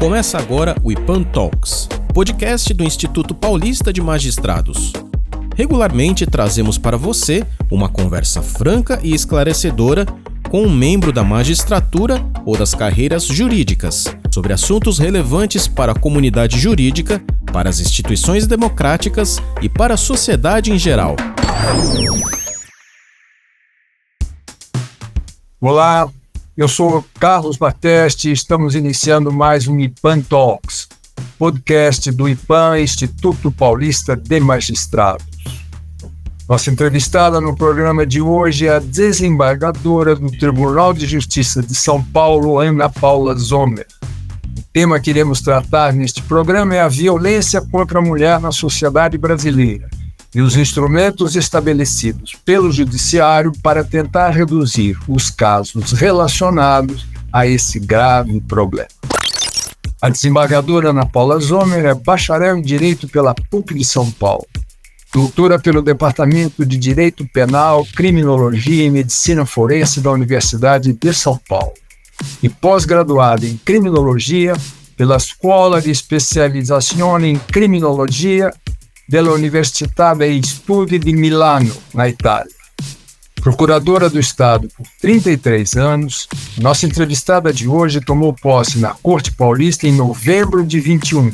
Começa agora o IPAM Talks, podcast do Instituto Paulista de Magistrados. Regularmente trazemos para você uma conversa franca e esclarecedora com um membro da magistratura ou das carreiras jurídicas sobre assuntos relevantes para a comunidade jurídica, para as instituições democráticas e para a sociedade em geral. Olá, eu sou Carlos Bateste e estamos iniciando mais um IPAM Talks, podcast do IPAM, Instituto Paulista de Magistrados. Nossa entrevistada no programa de hoje é a desembargadora do Tribunal de Justiça de São Paulo, Ana Paula Zomer. O tema que iremos tratar neste programa é a violência contra a mulher na sociedade brasileira e os instrumentos estabelecidos pelo Judiciário para tentar reduzir os casos relacionados a esse grave problema. A desembargadora Ana Paula Zomer é bacharel em Direito pela PUC de São Paulo, doutora pelo Departamento de Direito Penal, Criminologia e Medicina Forense da Universidade de São Paulo e pós-graduada em Criminologia pela Scuola di Specializzazione in Criminologia della Università dei Studi di Milano, na Itália. Procuradora do Estado por 33 anos, nossa entrevistada de hoje tomou posse na Corte Paulista em novembro de 21,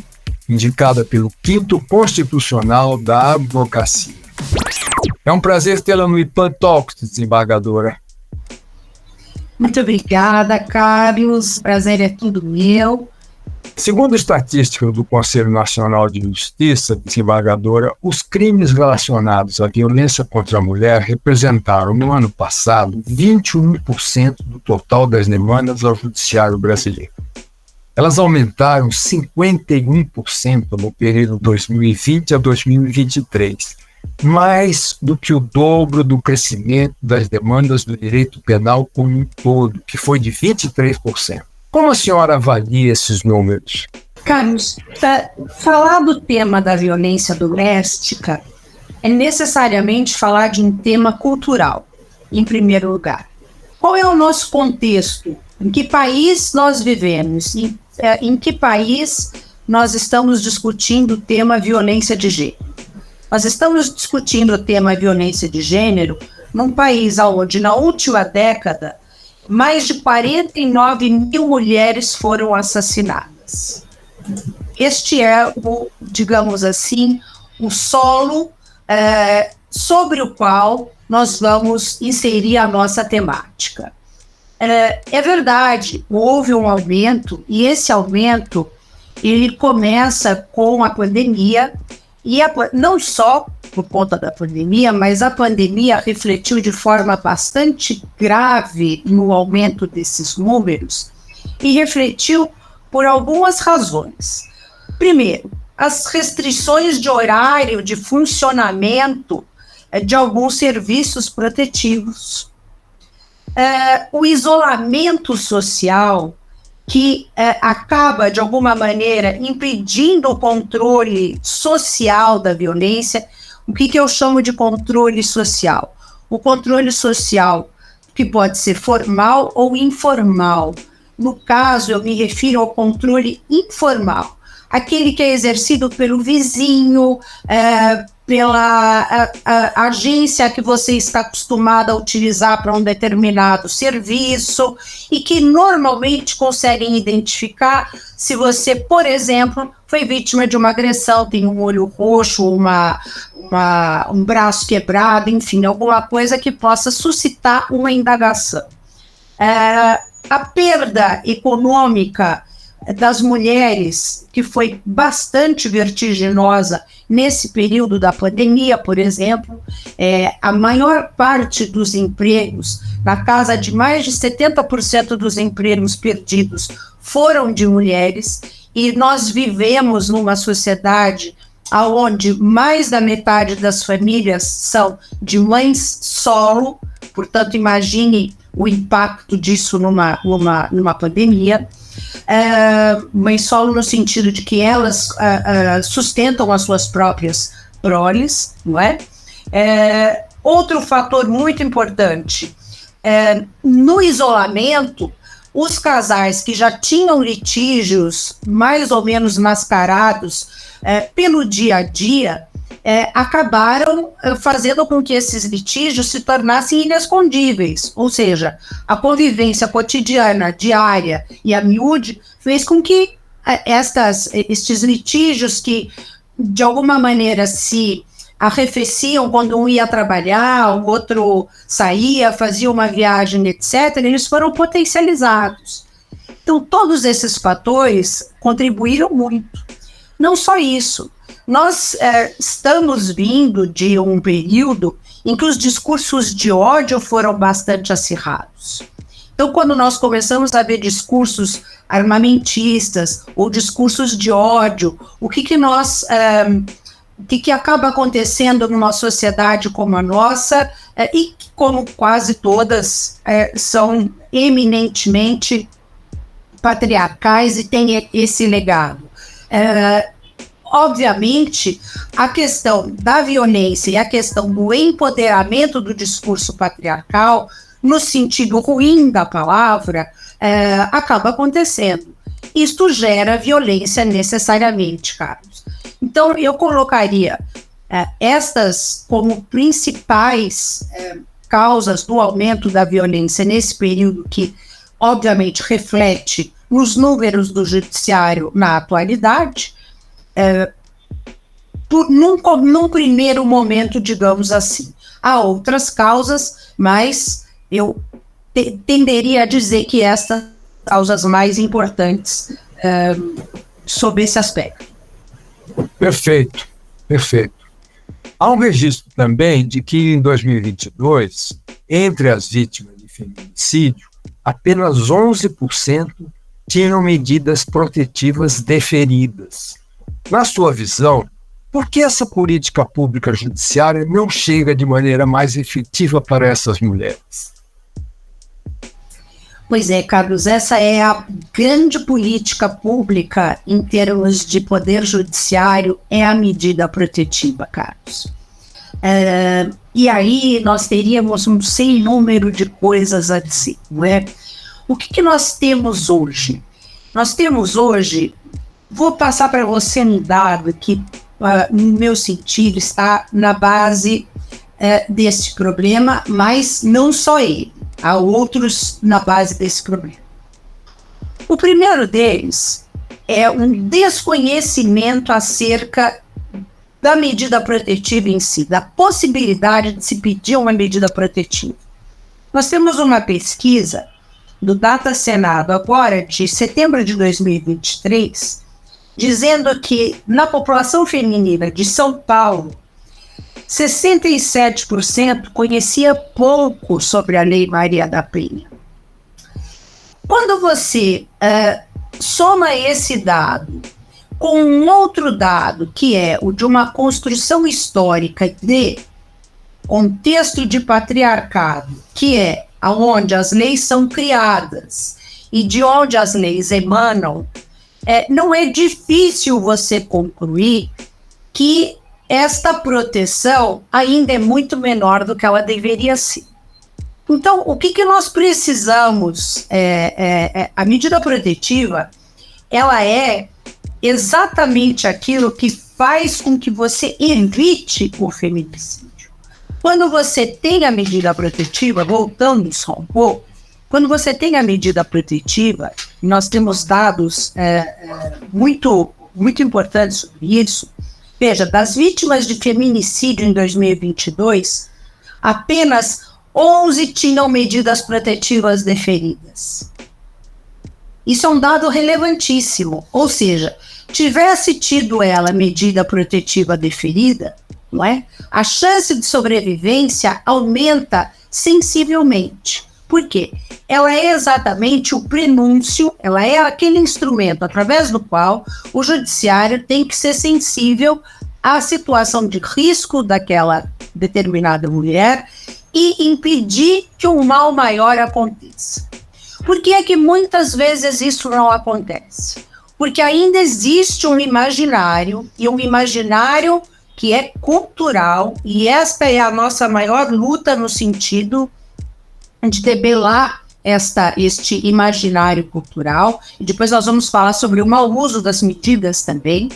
indicada pelo 5º Constitucional da Advocacia. É um prazer tê-la no IPAM Talks, desembargadora. Muito obrigada, Carlos. Prazer é tudo meu. Segundo estatísticas do Conselho Nacional de Justiça, desembargadora, os crimes relacionados à violência contra a mulher representaram, no ano passado, 21% do total das demandas ao Judiciário brasileiro. Elas aumentaram 51% no período 2020 a 2023, mais do que o dobro do crescimento das demandas do direito penal como um todo, que foi de 23%. Como a senhora avalia esses números? Carlos, para falar do tema da violência doméstica, é necessariamente falar de um tema cultural, em primeiro lugar. Qual é o nosso contexto? Em que país nós vivemos? Em que país nós estamos discutindo o tema violência de gênero? Nós estamos discutindo o tema violência de gênero num país onde, na última década, mais de 49 mil mulheres foram assassinadas. Este é, digamos assim, o solo sobre o qual nós vamos inserir a nossa temática. É verdade, houve um aumento, e esse aumento ele começa com a pandemia, e não só por conta da pandemia, mas a pandemia refletiu de forma bastante grave no aumento desses números, e refletiu por algumas razões. Primeiro, as restrições de horário de funcionamento de alguns serviços protetivos. O isolamento social que acaba, de alguma maneira, impedindo o controle social da violência. O que eu chamo de controle social? O controle social que pode ser formal ou informal. No caso, eu me refiro ao controle informal, aquele que é exercido pelo vizinho, pela agência que você está acostumado a utilizar para um determinado serviço e que normalmente conseguem identificar se você, por exemplo, foi vítima de uma agressão, tem um olho roxo, um braço quebrado, enfim, alguma coisa que possa suscitar uma indagação. A perda econômica das mulheres, que foi bastante vertiginosa nesse período da pandemia, por exemplo, a maior parte dos empregos, na casa de mais de 70% dos empregos perdidos, foram de mulheres, e nós vivemos numa sociedade onde mais da metade das famílias são de mães solo, portanto, imagine o impacto disso numa pandemia. Mãe solo no sentido de que elas sustentam as suas próprias proles, não é? Outro fator muito importante, no isolamento, os casais que já tinham litígios mais ou menos mascarados pelo dia a dia, acabaram fazendo com que esses litígios se tornassem inescondíveis, ou seja, a convivência cotidiana, diária e a miúde fez com que estes litígios que de alguma maneira se arrefeciam quando um ia trabalhar, o outro saía, fazia uma viagem, etc., eles foram potencializados. Então, todos esses fatores contribuíram muito. Não só isso, nós estamos vindo de um período em que os discursos de ódio foram bastante acirrados. Então, quando nós começamos a ver discursos armamentistas ou discursos de ódio, o que acaba acontecendo numa sociedade como a nossa, e como quase todas são eminentemente patriarcais e têm esse legado. Obviamente, a questão da violência e a questão do empoderamento do discurso patriarcal, no sentido ruim da palavra, acaba acontecendo. Isto gera violência necessariamente, Carlos. Então, eu colocaria estas como principais causas do aumento da violência nesse período que, obviamente, reflete nos números do judiciário na atualidade, num primeiro momento, digamos assim. Há outras causas, mas eu tenderia a dizer que estas são as causas mais importantes sob esse aspecto. Perfeito, perfeito. Há um registro também de que em 2022, entre as vítimas de feminicídio, apenas 11% tinham medidas protetivas deferidas. Na sua visão, por que essa política pública judiciária não chega de maneira mais efetiva para essas mulheres? Pois é, Carlos, essa é a grande política pública em termos de poder judiciário, é a medida protetiva, Carlos. E aí nós teríamos um sem número de coisas a dizer, não é? O que nós temos hoje? Nós temos hoje, vou passar para você um dado que, no meu sentido, está na base desse problema, mas não só ele. Há outros na base desse problema. O primeiro deles é um desconhecimento acerca da medida protetiva em si, da possibilidade de se pedir uma medida protetiva. Nós temos uma pesquisa do Data Senado, agora de setembro de 2023, dizendo que na população feminina de São Paulo, 67% conhecia pouco sobre a Lei Maria da Penha. Quando você soma esse dado com um outro dado, que é o de uma construção histórica de contexto de patriarcado, que é onde as leis são criadas e de onde as leis emanam, não é difícil você concluir que esta proteção ainda é muito menor do que ela deveria ser. Então, o que nós precisamos? A medida protetiva, ela é exatamente aquilo que faz com que você evite o feminicídio. Quando você tem a medida protetiva, voltando só um pouco, quando você tem a medida protetiva, nós temos dados muito, muito importantes sobre isso. Veja, das vítimas de feminicídio em 2022, apenas 11 tinham medidas protetivas deferidas. Isso é um dado relevantíssimo. Ou seja, tivesse tido ela medida protetiva deferida, não é? A chance de sobrevivência aumenta sensivelmente. Por quê? Ela é exatamente o prenúncio, ela é aquele instrumento através do qual o judiciário tem que ser sensível à situação de risco daquela determinada mulher e impedir que um mal maior aconteça. Por que é que muitas vezes isso não acontece? Porque ainda existe um imaginário, e um imaginário que é cultural, e esta é a nossa maior luta no sentido de debelar este imaginário cultural, e depois nós vamos falar sobre o mau uso das medidas também,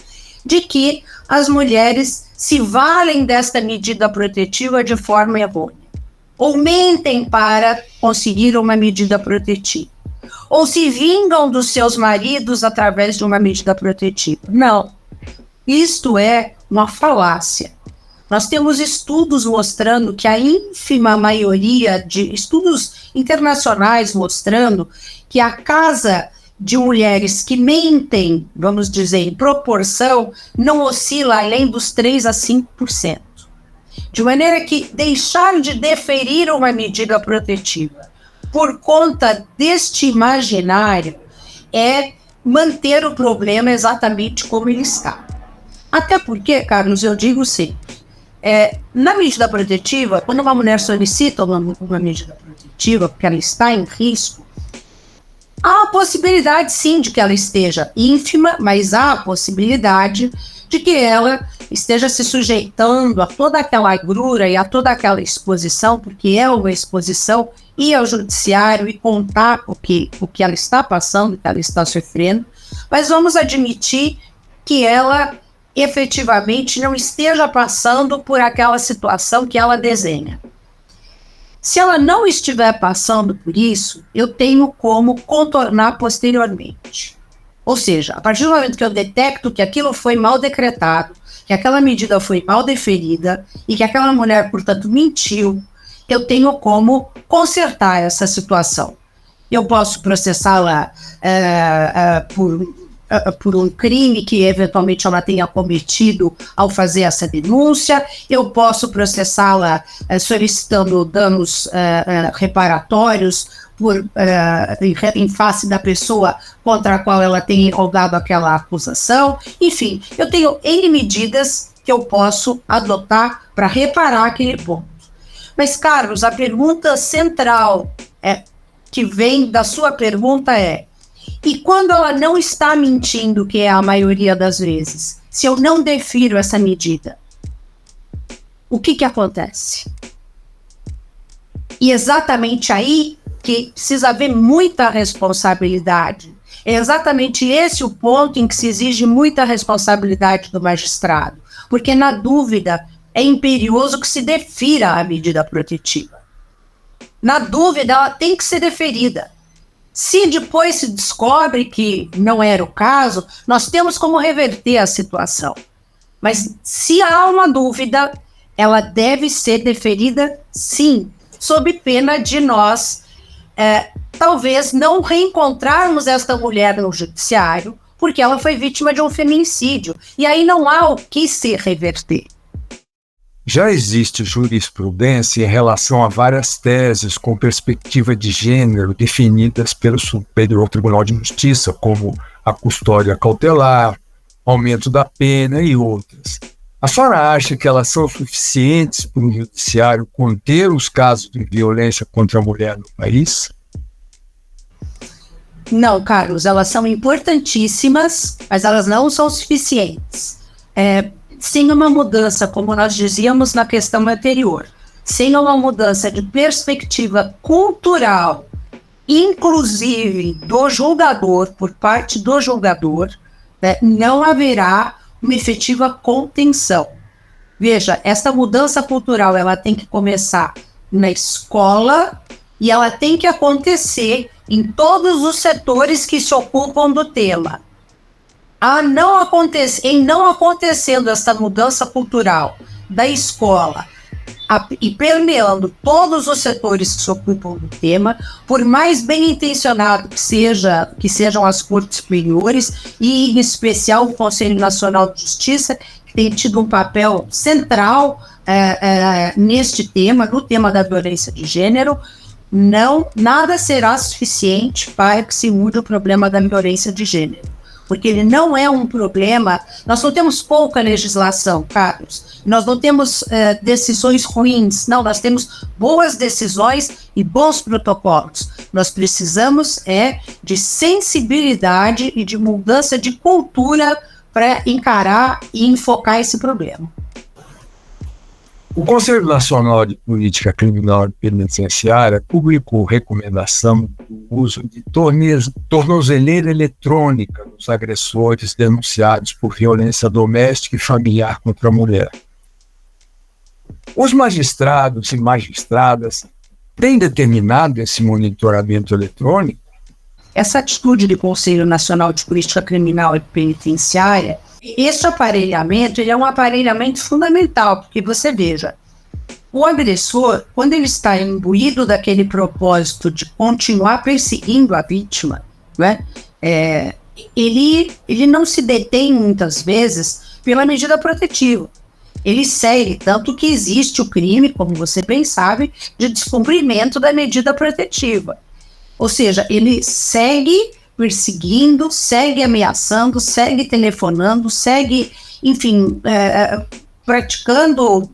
de que as mulheres se valem desta medida protetiva de forma errônea, ou mentem para conseguir uma medida protetiva, ou se vingam dos seus maridos através de uma medida protetiva. Não, isto é uma falácia. Nós temos estudos mostrando que a ínfima maioria de estudos internacionais mostrando que a casa de mulheres que mentem, vamos dizer, em proporção, não oscila além dos 3 a 5%. De maneira que deixar de deferir uma medida protetiva por conta deste imaginário é manter o problema exatamente como ele está. Até porque, Carlos, eu digo sempre, na medida protetiva, quando uma mulher solicita uma medida protetiva, porque ela está em risco, há a possibilidade, sim, de que ela esteja ínfima, mas há a possibilidade de que ela esteja se sujeitando a toda aquela agrura e a toda aquela exposição, porque é uma exposição, ir ao judiciário e contar o que ela está passando, o que ela está sofrendo, mas vamos admitir que ela efetivamente não esteja passando por aquela situação que ela desenha. Se ela não estiver passando por isso, eu tenho como contornar posteriormente. Ou seja, a partir do momento que eu detecto que aquilo foi mal decretado, que aquela medida foi mal deferida e que aquela mulher, portanto, mentiu, eu tenho como consertar essa situação. Eu posso processá-la por um crime que eventualmente ela tenha cometido ao fazer essa denúncia, eu posso processá-la solicitando danos reparatórios em face da pessoa contra a qual ela tem enrolado aquela acusação. Enfim, eu tenho N medidas que eu posso adotar para reparar aquele ponto. Mas, Carlos, a pergunta central que vem da sua pergunta é: e quando ela não está mentindo, que é a maioria das vezes, se eu não defiro essa medida, o que acontece? E exatamente aí que precisa haver muita responsabilidade. É exatamente esse o ponto em que se exige muita responsabilidade do magistrado, porque na dúvida é imperioso que se defira a medida protetiva. Na dúvida, ela tem que ser deferida. Se depois se descobre que não era o caso, nós temos como reverter a situação. Mas se há uma dúvida, ela deve ser deferida, sim, sob pena de nós, talvez não reencontrarmos esta mulher no judiciário, porque ela foi vítima de um feminicídio. E aí não há o que se reverter. Já existe jurisprudência em relação a várias teses com perspectiva de gênero definidas pelo Superior Tribunal de Justiça, como a custódia cautelar, aumento da pena e outras. A senhora acha que elas são suficientes para o judiciário conter os casos de violência contra a mulher no país? Não, Carlos, elas são importantíssimas, mas elas não são suficientes. Sem uma mudança, como nós dizíamos na questão anterior, sem uma mudança de perspectiva cultural, inclusive do julgador, por parte do julgador, não haverá uma efetiva contenção. Veja, essa mudança cultural ela tem que começar na escola e ela tem que acontecer em todos os setores que se ocupam do tema. Em não acontecendo essa mudança cultural da escola e permeando todos os setores que se ocupam do tema, por mais bem intencionado que sejam as cortes superiores e, em especial, o Conselho Nacional de Justiça, que tem tido um papel central neste tema, no tema da violência de gênero, nada será suficiente para que se mude o problema da violência de gênero. Porque ele não é um problema. Nós não temos pouca legislação, Carlos. Nós não temos decisões ruins. Não, nós temos boas decisões e bons protocolos. Nós precisamos de sensibilidade e de mudança de cultura para encarar e enfocar esse problema. O Conselho Nacional de Política Criminal e Penitenciária publicou recomendação do uso de tornozeleira eletrônica nos agressores denunciados por violência doméstica e familiar contra a mulher. Os magistrados e magistradas têm determinado esse monitoramento eletrônico? Essa atitude do Conselho Nacional de Política Criminal e Penitenciária, esse aparelhamento, ele é um aparelhamento fundamental, porque você veja, o agressor, quando ele está imbuído daquele propósito de continuar perseguindo a vítima, né, ele não se detém muitas vezes pela medida protetiva. Ele segue, tanto que existe o crime, como você bem sabe, de descumprimento da medida protetiva. Ou seja, ele segue perseguindo, segue ameaçando, segue telefonando, segue, enfim, praticando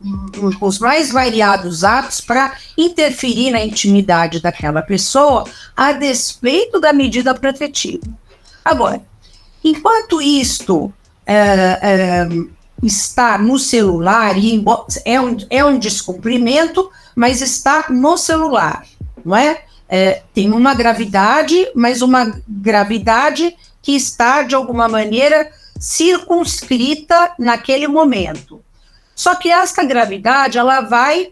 os mais variados atos para interferir na intimidade daquela pessoa a despeito da medida protetiva. Agora, enquanto isto está no celular, e é um descumprimento, mas está no celular, não é? Tem uma gravidade, mas uma gravidade que está, de alguma maneira, circunscrita naquele momento. Só que essa gravidade, ela vai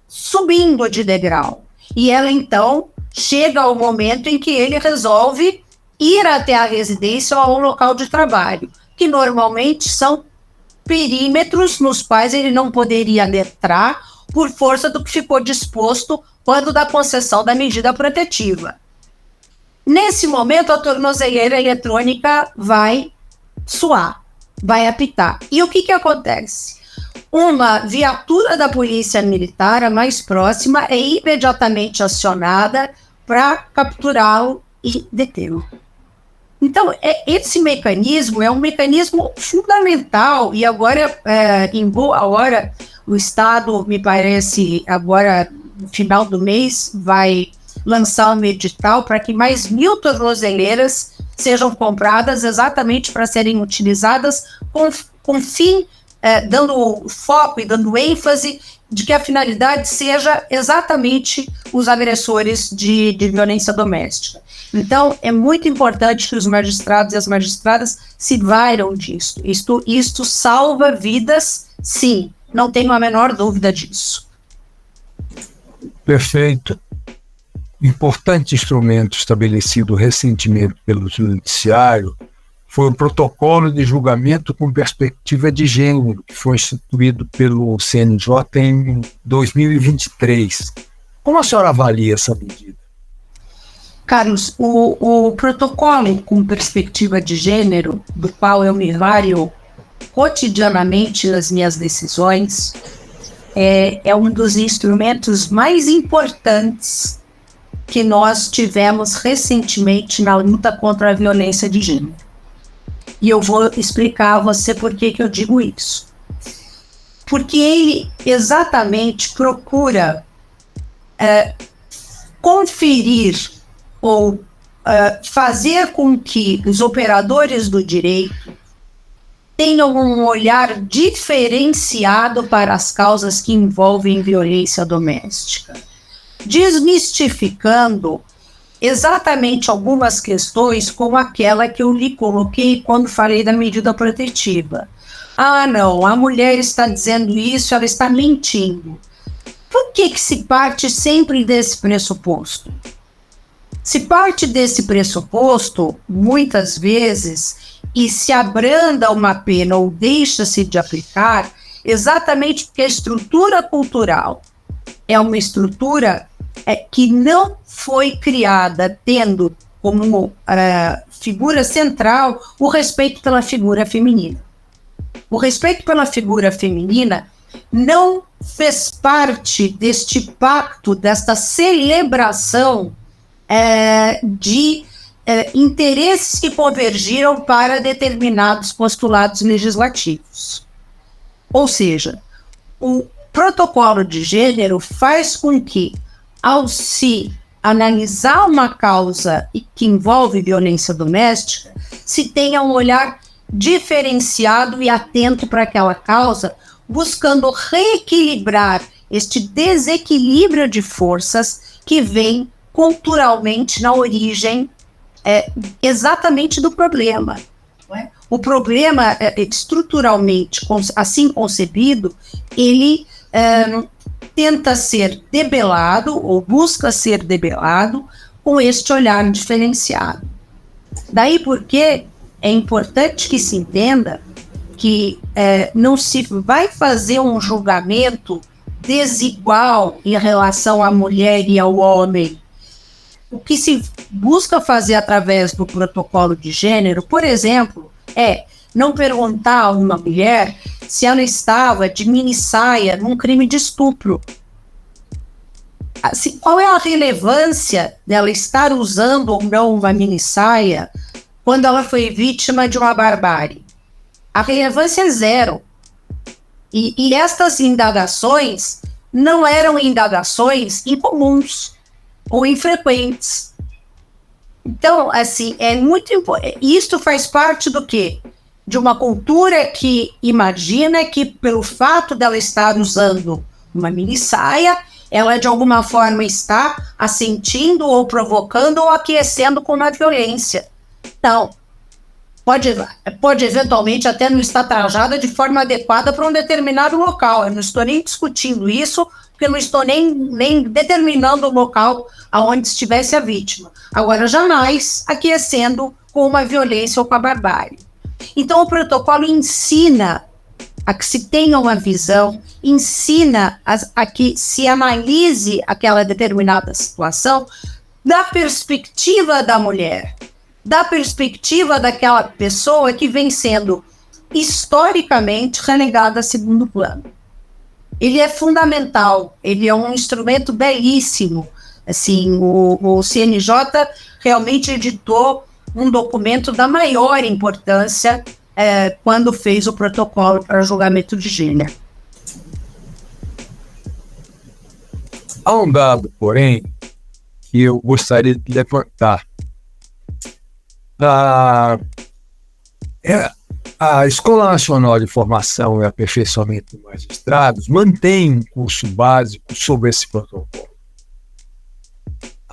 subindo de degrau. E ela, então, chega ao momento em que ele resolve ir até a residência ou ao local de trabalho, que normalmente são perímetros nos quais ele não poderia entrar por força do que ficou disposto quando da concessão da medida protetiva. Nesse momento, a tornozeleira eletrônica vai soar, vai apitar. E o que acontece? Uma viatura da polícia militar, a mais próxima, é imediatamente acionada para capturá-lo e detê-lo. Então, esse mecanismo é um mecanismo fundamental, e agora, em boa hora, o Estado, me parece, agora, no final do mês, vai lançar um edital para que mais 1.000 tornozeleiras sejam compradas exatamente para serem utilizadas com fim, dando foco e dando ênfase de que a finalidade seja exatamente os agressores de violência doméstica. Então, é muito importante que os magistrados e as magistradas se vairam disso. Isto salva vidas, sim, não tenho a menor dúvida disso. Perfeito. Importante instrumento estabelecido recentemente pelo Judiciário foi o protocolo de julgamento com perspectiva de gênero, que foi instituído pelo CNJ em 2023. Como a senhora avalia essa medida? Carlos, o protocolo com perspectiva de gênero, do qual eu me vario cotidianamente nas minhas decisões, é um dos instrumentos mais importantes que nós tivemos recentemente na luta contra a violência de gênero. E eu vou explicar a você por que eu digo isso. Porque ele exatamente procura conferir ou fazer com que os operadores do direito tenham um olhar diferenciado para as causas que envolvem violência doméstica, desmistificando exatamente algumas questões como aquela que eu lhe coloquei quando falei da medida protetiva. Ah, não, a mulher está dizendo isso, ela está mentindo. Por que se parte sempre desse pressuposto? Se parte desse pressuposto, muitas vezes, e se abranda uma pena ou deixa-se de aplicar, exatamente porque a estrutura cultural é uma estrutura que não foi criada tendo como figura central o respeito pela figura feminina. O respeito pela figura feminina não fez parte deste pacto, desta celebração de interesses que convergiram para determinados postulados legislativos. Ou seja, o protocolo de gênero faz com que, ao se analisar uma causa que envolve violência doméstica, se tenha um olhar diferenciado e atento para aquela causa, buscando reequilibrar este desequilíbrio de forças que vem culturalmente na origem exatamente do problema. Não é? O problema, estruturalmente, assim concebido, ele tenta ser debelado ou busca ser debelado com este olhar diferenciado. Daí porque é importante que se entenda que não se vai fazer um julgamento desigual em relação à mulher e ao homem. O que se busca fazer através do protocolo de gênero, por exemplo, é não perguntar a uma mulher se ela estava de minissaia num crime de estupro. Assim, qual é a relevância dela estar usando ou não uma minissaia quando ela foi vítima de uma barbárie? A relevância é zero. E estas indagações não eram indagações incomuns ou infrequentes. Então, assim, é muito importante. Isto faz parte do quê? De uma cultura que imagina que, pelo fato dela estar usando uma minissaia, ela de alguma forma está assentindo ou provocando ou aquecendo com uma violência. Não. Pode eventualmente até não estar trajada de forma adequada para um determinado local. Eu não estou nem discutindo isso, porque eu não estou nem determinando o local aonde estivesse a vítima. Agora, jamais aquecendo com uma violência ou com a barbárie. Então, o protocolo ensina a que se tenha uma visão, ensina a que se analise aquela determinada situação da perspectiva da mulher, da perspectiva daquela pessoa que vem sendo historicamente relegada a segundo plano. Ele é fundamental, ele é um instrumento belíssimo. Assim, o CNJ realmente editou um documento da maior importância quando fez o protocolo para julgamento de gênero. Há um dado, porém, que eu gostaria de levantar. A Escola Nacional de Formação e Aperfeiçoamento de Magistrados mantém um curso básico sobre esse protocolo.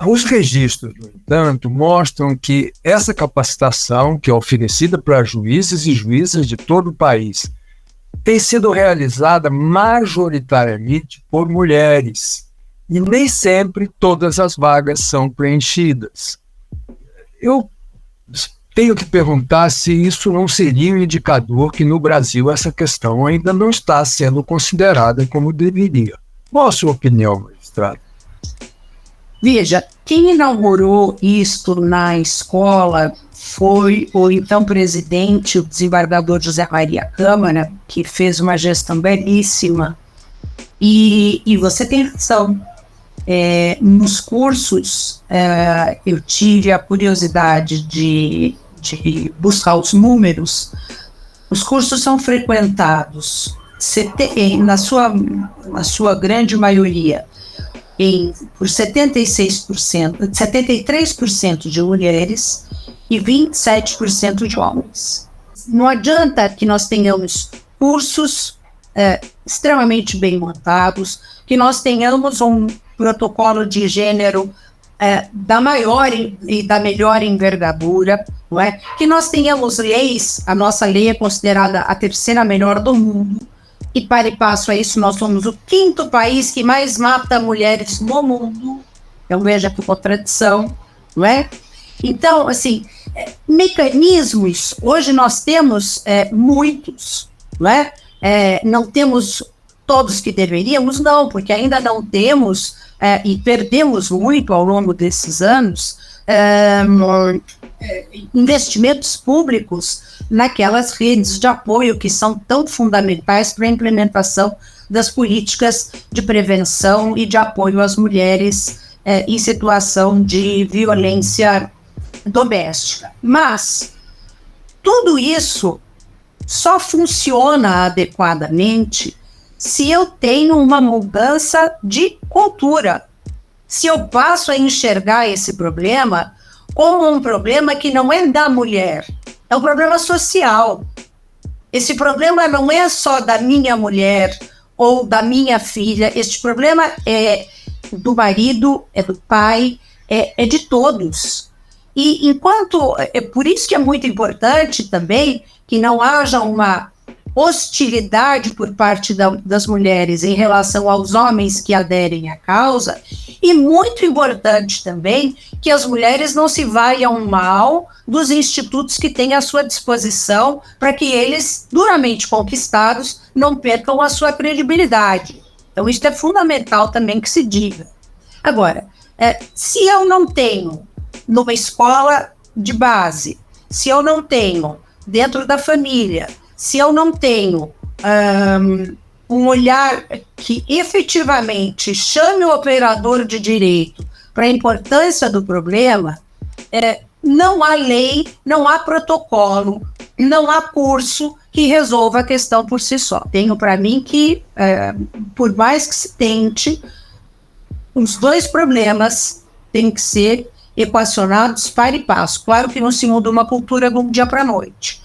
Os registros, no entanto, mostram que essa capacitação, que é oferecida para juízes e juízas de todo o país, tem sido realizada majoritariamente por mulheres, e nem sempre todas as vagas são preenchidas. Eu tenho que perguntar se isso não seria um indicador que no Brasil essa questão ainda não está sendo considerada como deveria. Qual a sua opinião, magistrado? Veja, quem inaugurou isto na escola foi o então presidente, o desembargador José Maria Câmara, que fez uma gestão belíssima. E você tem razão. Nos cursos, eu tive a curiosidade de buscar os números. Os cursos são frequentados, na sua grande maioria, por 73% de mulheres e 27% de homens. Não adianta que nós tenhamos cursos extremamente bem montados, que nós tenhamos um protocolo de gênero da maior e da melhor envergadura, não é? Que nós tenhamos leis, a nossa lei é considerada a terceira melhor do mundo, e para e passo a isso nós somos o 5º país que mais mata mulheres no mundo. Então veja que contradição, não é? Então, assim, mecanismos, hoje nós temos muitos, não é? Não temos todos que deveríamos, não, porque ainda não temos, e perdemos muito ao longo desses anos, investimentos públicos naquelas redes de apoio que são tão fundamentais para a implementação das políticas de prevenção e de apoio às mulheres em situação de violência doméstica. Mas tudo isso só funciona adequadamente se eu tenho uma mudança de cultura. Se eu passo a enxergar esse problema como um problema que não é da mulher, é um problema social. esse problema não é só da minha mulher ou da minha filha, este problema é do marido, é do pai, é de todos. E enquanto, é por isso que é muito importante também que não haja uma hostilidade por parte das mulheres em relação aos homens que aderem à causa, e muito importante também que as mulheres não se vaiam mal dos institutos que têm à sua disposição para que eles, duramente conquistados, não percam a sua credibilidade. Então isso é fundamental também que se diga. Agora, se eu não tenho numa escola de base, se eu não tenho dentro da família, se eu não tenho um olhar que efetivamente chame o operador de direito para a importância do problema, não há lei, não há protocolo, não há curso que resolva a questão por si só. Tenho para mim que, por mais que se tente, os dois problemas têm que ser equacionados para e passo. Claro que não se muda uma cultura de um dia para a noite.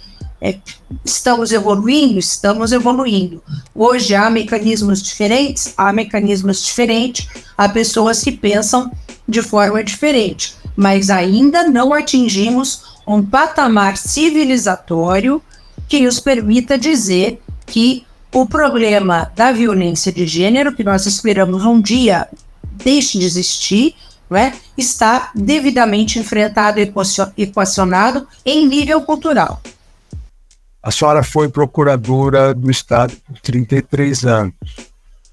Estamos evoluindo. Hoje há mecanismos diferentes, há pessoas que pensam de forma diferente, mas ainda não atingimos um patamar civilizatório que nos permita dizer que o problema da violência de gênero, que nós esperamos um dia deixe de existir, está devidamente enfrentado e equacionado em nível cultural. A senhora foi procuradora do Estado por 33 anos.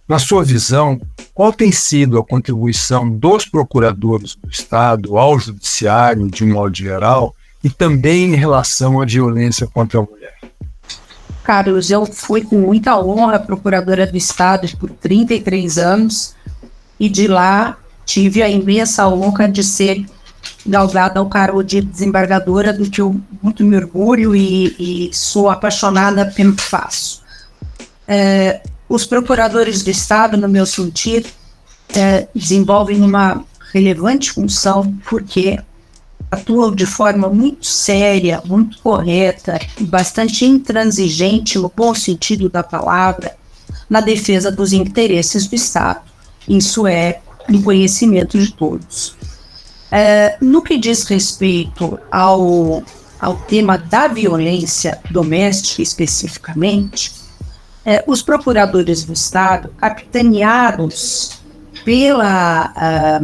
Na sua visão, qual tem sido a contribuição dos procuradores do Estado ao judiciário, de um modo geral, e também em relação à violência contra a mulher? Carlos, eu fui com muita honra procuradora do Estado por 33 anos e de lá tive a imensa honra de ser galgada ao cargo de desembargadora, do que eu muito me orgulho e sou apaixonada pelo que faço. Os procuradores do Estado, no meu sentir, desenvolvem uma relevante função porque atuam de forma muito séria, muito correta e bastante intransigente, no bom sentido da palavra, na defesa dos interesses do Estado. Isso é em conhecimento de todos. No que diz respeito ao tema da violência doméstica especificamente, os procuradores do Estado, capitaneados pela...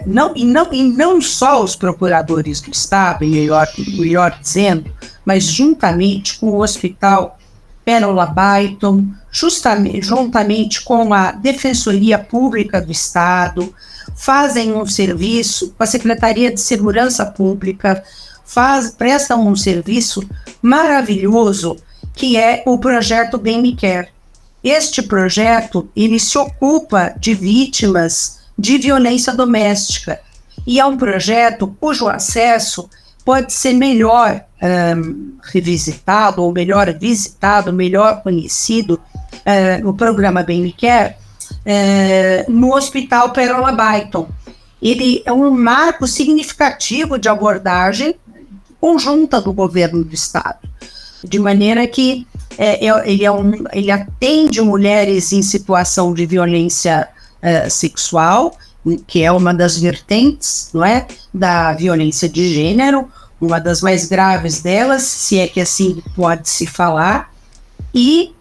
não só os procuradores do Estado, melhor dizendo, mas juntamente com o Hospital Pérola Baiton, juntamente com a Defensoria Pública do Estado, fazem um serviço com a Secretaria de Segurança Pública, prestam um serviço maravilhoso, que é o projeto Bem Me Quer. Este projeto, ele se ocupa de vítimas de violência doméstica, e é um projeto cujo acesso pode ser melhor revisitado, ou melhor visitado, melhor conhecido no programa Bem Me Quer, no Hospital Pérola Baiton. Ele é um marco significativo de abordagem conjunta do governo do Estado, de maneira que ele atende mulheres em situação de violência sexual, que é uma das vertentes, não é, da violência de gênero, uma das mais graves delas, se é que assim pode se falar, e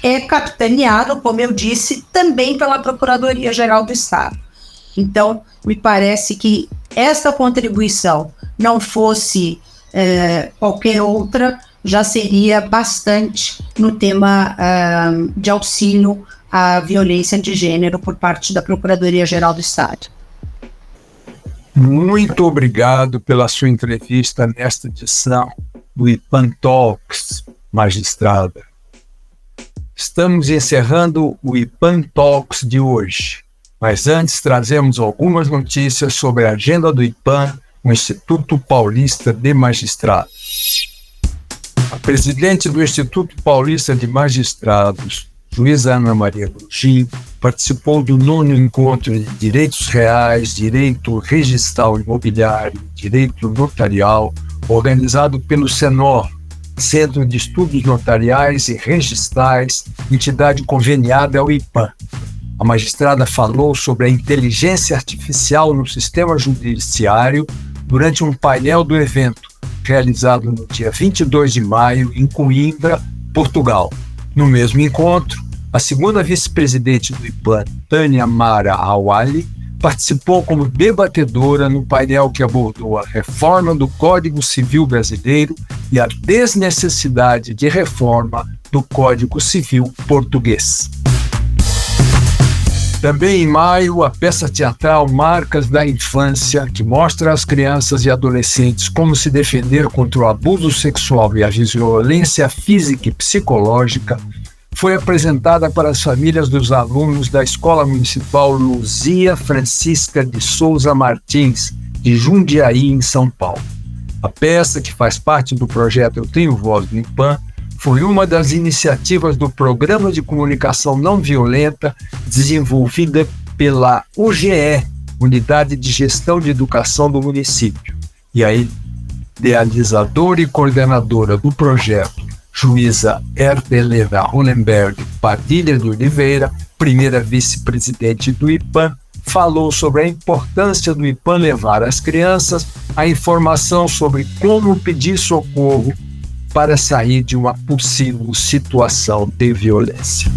é capitaneado, como eu disse, também pela Procuradoria-Geral do Estado. Então, me parece que esta contribuição, não fosse qualquer outra, já seria bastante no tema de auxílio à violência de gênero por parte da Procuradoria-Geral do Estado. Muito obrigado pela sua entrevista nesta edição do IPAN Talks, magistrada. Estamos encerrando o IPAN Talks de hoje, mas antes trazemos algumas notícias sobre a agenda do IPAN, o Instituto Paulista de Magistrados. A presidente do Instituto Paulista de Magistrados, juíza Ana Maria Brugim, participou do 9º encontro de Direitos Reais, Direito Registral Imobiliário, Direito Notarial, organizado pelo CENOR, Centro de Estudos Notariais e Registrais, entidade conveniada ao IPAM. A magistrada falou sobre a inteligência artificial no sistema judiciário durante um painel do evento, realizado no dia 22 de maio, em Coimbra, Portugal. No mesmo encontro, a segunda vice-presidente do IPAM, Tânia Mara Awali, participou como debatedora no painel que abordou a reforma do Código Civil Brasileiro e a desnecessidade de reforma do Código Civil Português. Também em maio, a peça teatral Marcas da Infância, que mostra às crianças e adolescentes como se defender contra o abuso sexual e a violência física e psicológica, foi apresentada para as famílias dos alunos da Escola Municipal Luzia Francisca de Souza Martins, de Jundiaí, em São Paulo. A peça, que faz parte do projeto Eu Tenho Voz do IPAM, foi uma das iniciativas do Programa de Comunicação Não Violenta desenvolvida pela UGE, Unidade de Gestão de Educação do município. E a idealizadora e coordenadora do projeto, juíza Erdelena Hollenberg Padilha de Oliveira, primeira vice-presidente do IPAM, falou sobre a importância do IPAM levar às crianças a informação sobre como pedir socorro para sair de uma possível situação de violência.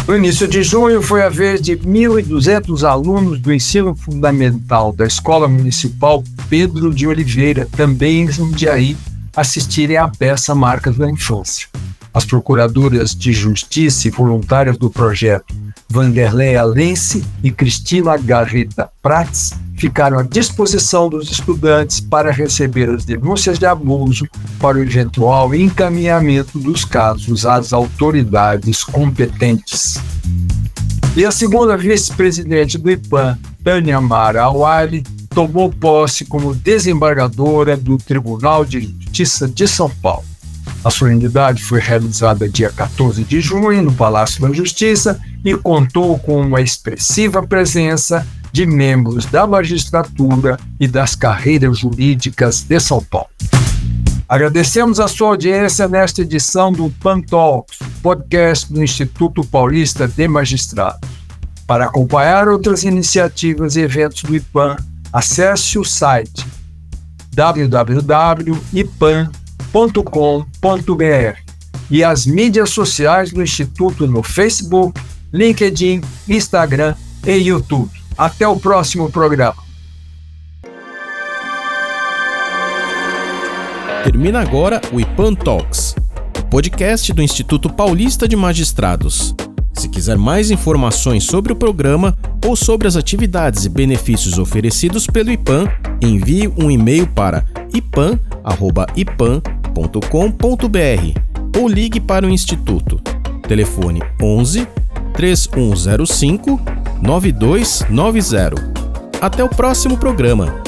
No início de junho, foi a vez de 1.200 alunos do ensino fundamental da Escola Municipal Pedro de Oliveira, também em Jundiaí, assistirem à peça Marcas da Infância. As procuradoras de Justiça e voluntárias do projeto, Vanderleia Lense e Cristina Garreta Prats, ficaram à disposição dos estudantes para receber as denúncias de abuso para o eventual encaminhamento dos casos às autoridades competentes. E a segunda vice-presidente do IPAM, Tânia Mara Awali, tomou posse como desembargadora do Tribunal de Justiça de São Paulo. A solenidade foi realizada dia 14 de junho no Palácio da Justiça e contou com uma expressiva presença de membros da magistratura e das carreiras jurídicas de São Paulo. Agradecemos a sua audiência nesta edição do IPAM Talks, podcast do Instituto Paulista de Magistrados. Para acompanhar outras iniciativas e eventos do IPAM, acesse o site www.ipan.com.br e as mídias sociais do Instituto no Facebook, LinkedIn, Instagram e YouTube. Até o próximo programa. Termina agora o IPAM Talks, o podcast do Instituto Paulista de Magistrados. Se quiser mais informações sobre o programa ou sobre as atividades e benefícios oferecidos pelo IPAM, envie um e-mail para ipan@ipan.com.br ou ligue para o Instituto. Telefone 11 3105 9290. Até o próximo programa.